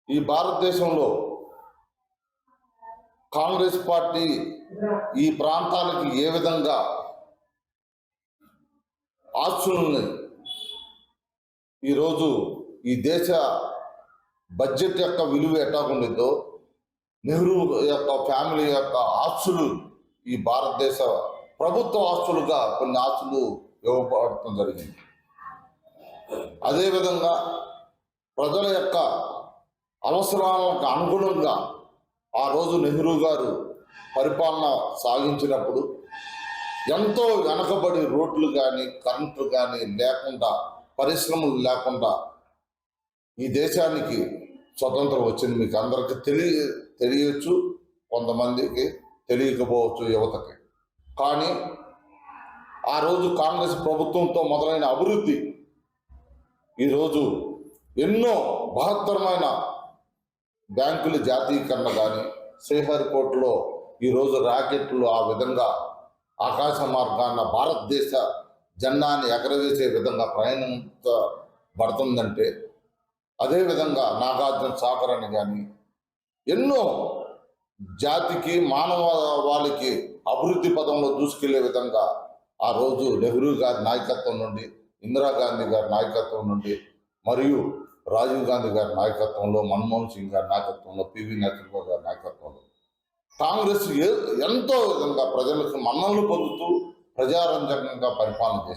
ఈ భారతదేశంలో కాంగ్రెస్ పార్టీ ఈ ప్రాంతానికి ఏ విధంగా ఆస్తులని ఈరోజు ఈ దేశ బడ్జెట్ యొక్క విలువ ఎట్టాకుండిద్దో నెహ్రూ యొక్క ఫ్యామిలీ యొక్క ఆస్తులు ఈ భారతదేశ ప్రభుత్వ ఆస్తులుగా కొన్ని ఆస్తులు ఇవ్వబడటం జరిగింది. అదేవిధంగా ప్రజల యొక్క అవసరాలకు అనుగుణంగా ఆ రోజు నెహ్రూ గారు పరిపాలన సాగించినప్పుడు ఎంతో వెనకబడి రోడ్లు కానీ కరెంట్లు కానీ లేకుండా, పరిశ్రమలు లేకుండా ఈ దేశానికి స్వతంత్రం వచ్చింది. మీకు అందరికీ తెలియచ్చు, కొంతమందికి తెలియకపోవచ్చు యువతకి. కానీ ఆ రోజు కాంగ్రెస్ ప్రభుత్వంతో మొదలైన అభివృద్ధి ఈరోజు ఎన్నో బృహత్తరమైన బ్యాంకుల జాతీయకరణ కానీ, శ్రీహరికోటలో ఈరోజు రాకెట్లు ఆ విధంగా ఆకాశ మార్గాన భారతదేశ జెండాన్ని ఎగరవేసే విధంగా ప్రయాణించబడుతుందంటే, అదేవిధంగా నాగార్జున సాగర్ అని కానీ ఎన్నో జాతికి మానవాళికి అభివృద్ధి పదంలో దూసుకెళ్లే విధంగా ఆ రోజు నెహ్రూ గారి నాయకత్వం నుండి, ఇందిరాగాంధీ గారి నాయకత్వం నుండి, మరియు రాజీవ్ గాంధీ గారి నాయకత్వంలో, మన్మోహన్ సింగ్ గారి నాయకత్వంలో, పివి నరసింహరావు గారి నాయకత్వంలో కాంగ్రెస్ ఎంతో విధంగా ప్రజలకు మన్ననలు పొందుతూ ప్రజారంజకంగా పరిపాలన చేసింది.